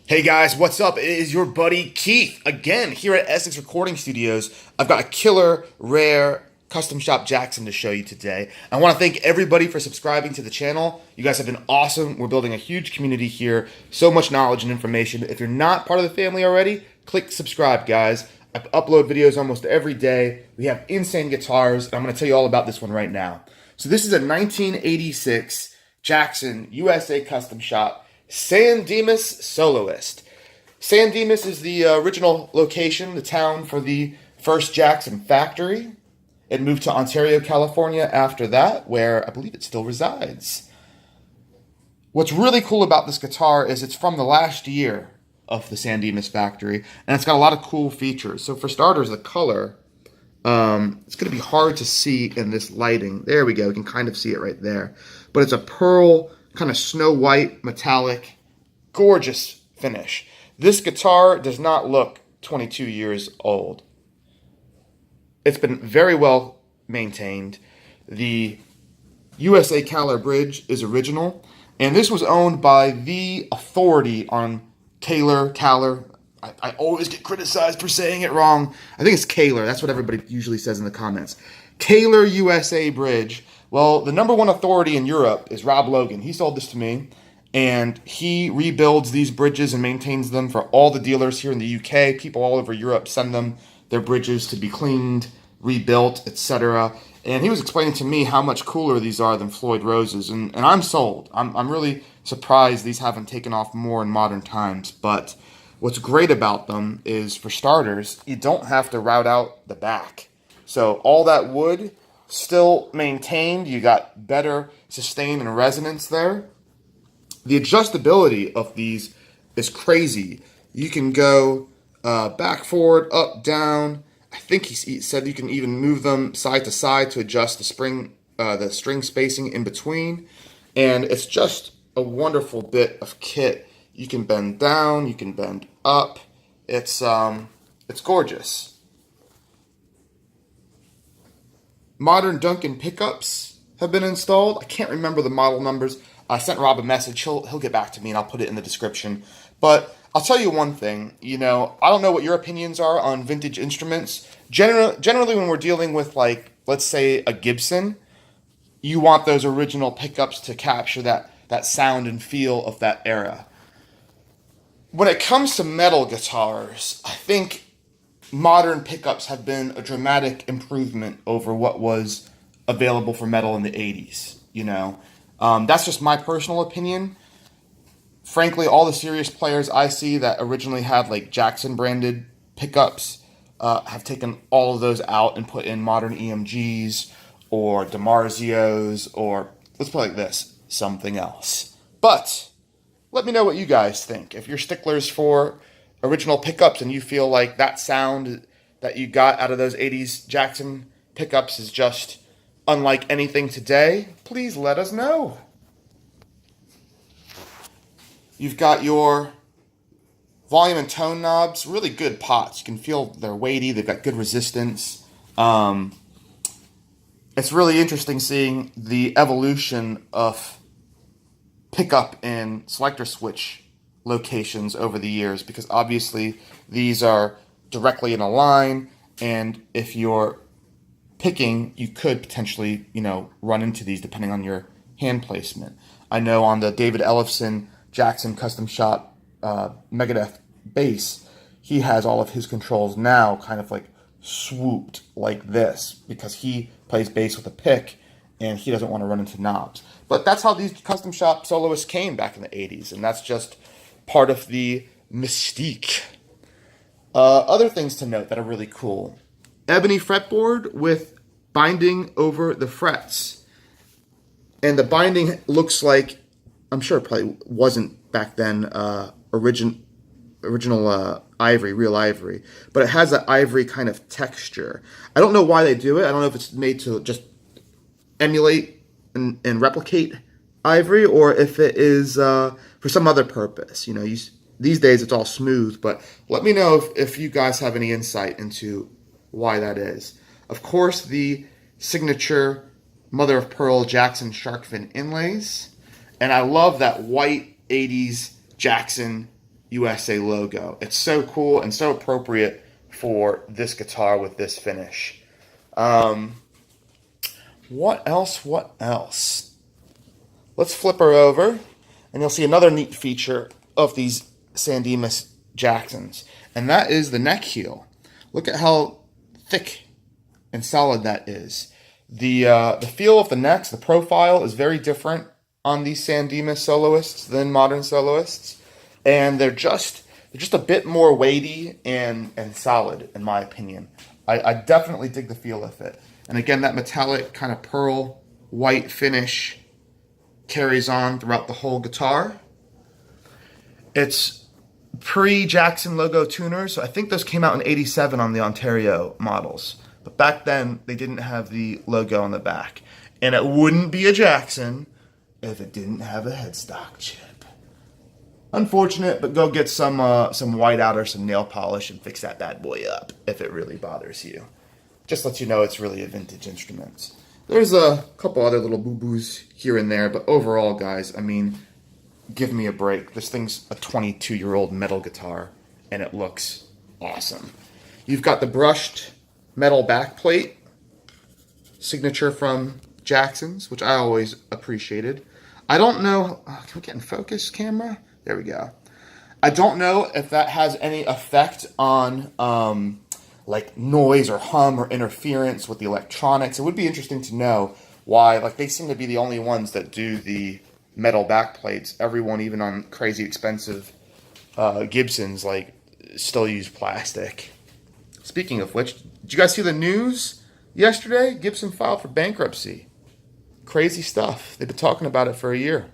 Hey guys, what's up? It is your buddy Keith again here at Essex Recording Studios. I've got a killer, rare custom shop Jackson to show you today. I want to thank everybody for subscribing to the channel. You guys have been awesome. We're building a huge community here. So much knowledge and information. If you're not part of the family already, click subscribe, guys. I upload videos almost every day. We have insane guitars, and I'm going to tell you all about this one right now. So this is a 1986 Jackson USA custom shop. San Dimas Soloist. San Dimas is the original location, the town for the first Jackson factory. It moved to Ontario, California after that, where I believe it still resides. What's really cool about this guitar is it's from the last year of the San Dimas factory, and it's got a lot of cool features. So for starters, the color, it's going to be hard to see in this lighting. There we go, you can kind of see it right there. But it's a pearl, kind of snow white, metallic, gorgeous finish. This guitar does not look 22 years old. It's been very well maintained. The USA Khaler bridge is original, and this was owned by the authority on Kahler. I always get criticized for saying it wrong. I think it's Kahler. That's what everybody usually says in the comments. Kahler USA bridge. Well, the number one authority in Europe is Rob Logan. He sold this to me, and he rebuilds these bridges and maintains them for all the dealers here in the UK. People all over Europe send them their bridges to be cleaned, rebuilt, etc. And he was explaining to me how much cooler these are than Floyd Rose's, and I'm sold. I'm really surprised these haven't taken off more in modern times. But what's great about them is, for starters, you don't have to route out the back. So all that wood still maintained. You got better sustain and resonance there. The adjustability of these is crazy. You can go back, forward, up, down. I think he said you can even move them side to side to adjust the string spacing in between. And it's just a wonderful bit of kit. You can bend down, you can bend up. It's gorgeous. Modern Duncan pickups have been installed. I can't remember the model numbers. I sent Rob a message. He'll get back to me, and I'll put it in the description. But I'll tell you one thing. I don't know what your opinions are on vintage instruments. Generally, when we're dealing with, like, let's say a Gibson, you want those original pickups to capture that sound and feel of that era. When it comes to metal guitars, I think modern pickups have been a dramatic improvement over what was available for metal in the 80s, That's just my personal opinion. Frankly, all the serious players I see that originally had, like, Jackson branded pickups have taken all of those out and put in modern EMGs or DiMarzios or, let's put it like this, something else. But let me know what you guys think. If you're sticklers for original pickups and you feel like that sound that you got out of those 80s Jackson pickups is just unlike anything today, please let us know. You've got your volume and tone knobs, really good pots. You can feel they're weighty, they've got good resistance. It's really interesting seeing the evolution of pickup and selector switch locations over the years, because obviously these are directly in a line, and if you're picking, you could potentially, run into these depending on your hand placement. I know on the David Ellefson Jackson Custom Shop Megadeth bass, he has all of his controls now kind of like swooped like this because he plays bass with a pick and he doesn't want to run into knobs. But that's how these custom shop soloists came back in the 80s, and that's just part of the mystique. Other things to note that are really cool. Ebony fretboard with binding over the frets. And the binding looks like, I'm sure it probably wasn't back then original ivory, real ivory, but it has that ivory kind of texture. I don't know why they do it. I don't know if it's made to just emulate and replicate ivory, or if it is for some other purpose. These days it's all smooth, but let me know if you guys have any insight into why that is. Of course, the signature mother of pearl Jackson shark fin inlays, and I love that white 80s Jackson USA logo. It's so cool and so appropriate for this guitar with this finish. What else? What else? Let's flip her over, and you'll see another neat feature of these Dimas Jacksons, and that is the neck heel. Look at how thick and solid that is. The feel of the necks, the profile is very different on these Dimas soloists than modern soloists, and they're just a bit more weighty and solid, in my opinion. I definitely dig the feel of it. And again, that metallic kind of pearl white finish carries on throughout the whole guitar. It's pre-Jackson logo tuners, so I think those came out in '87 on the Ontario models. But back then, they didn't have the logo on the back. And it wouldn't be a Jackson if it didn't have a headstock chip. Unfortunate, but go get some whiteout or some nail polish and fix that bad boy up if it really bothers you. Just let you know it's really a vintage instrument. There's a couple other little boo-boos here and there, but overall, guys, I mean, give me a break. This thing's a 22-year-old metal guitar, and it looks awesome. You've got the brushed metal backplate, signature from Jackson's, which I always appreciated. I don't know, can we get in focus, camera? There we go. I don't know if that has any effect on like noise or hum or interference with the electronics. It would be interesting to know why, like they seem to be the only ones that do the metal backplates. Everyone, even on crazy expensive Gibsons, like still use plastic. Speaking of which, did you guys see the news yesterday? Gibson filed for bankruptcy. Crazy stuff. They've been talking about it for a year.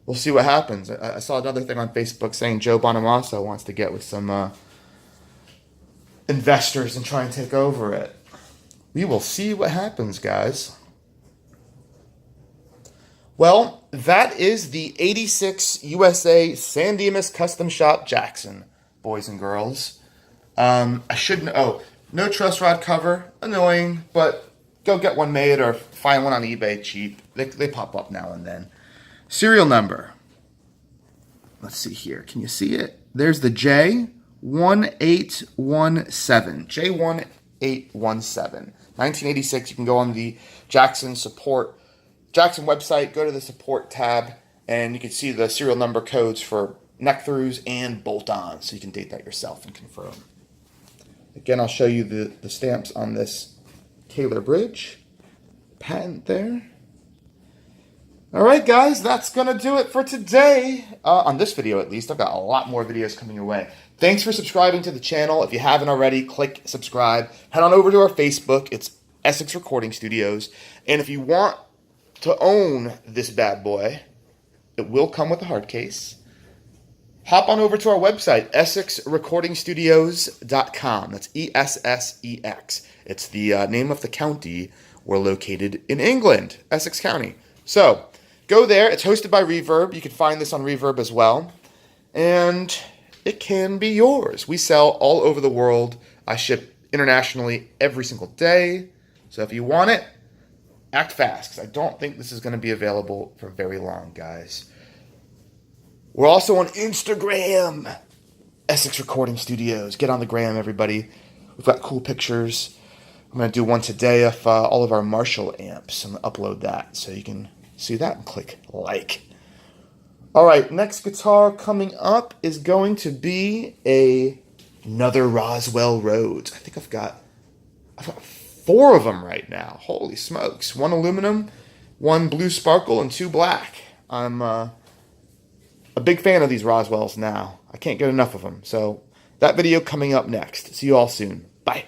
We'll see what happens. I saw another thing on Facebook saying Joe Bonamassa wants to get with some investors and try and take over it. We will see what happens, guys. Well, that is the '86 USA Dimas Custom Shop Jackson, boys and girls. I shouldn't. Oh, no truss rod cover. Annoying, but go get one made or find one on eBay cheap. They pop up now and then. Serial number. Let's see here. Can you see it? There's the J1817. J1817. 1986. You can go on the Jackson website, go to the support tab, and you can see the serial number codes for neck throughs and bolt-ons, so you can date that yourself and confirm. Again, I'll show you the stamps on this Khaler bridge. Patent there. All right, guys, that's going to do it for today. On this video, at least. I've got a lot more videos coming your way. Thanks for subscribing to the channel. If you haven't already, click subscribe. Head on over to our Facebook. It's Essex Recording Studios. And if you want to own this bad boy, it will come with a hard case. Hop on over to our website, EssexRecordingStudios.com. That's ESSEX. It's the name of the county we're located in England, Essex County. So, go there. It's hosted by Reverb. You can find this on Reverb as well. And it can be yours. We sell all over the world. I ship internationally every single day. So if you want it, act fast, because I don't think this is going to be available for very long, guys. We're also on Instagram, Essex Recording Studios. Get on the gram, everybody. We've got cool pictures. I'm going to do one today of all of our Marshall amps. I'm going to upload that so you can see that and click like. All right, next guitar coming up is going to be another Roswell Rhodes. I think I've got 4 of them right now. Holy smokes. 1 aluminum, 1 blue sparkle, and 2 black. I'm a big fan of these Roswells now. I can't get enough of them. So that video coming up next. See you all soon. Bye.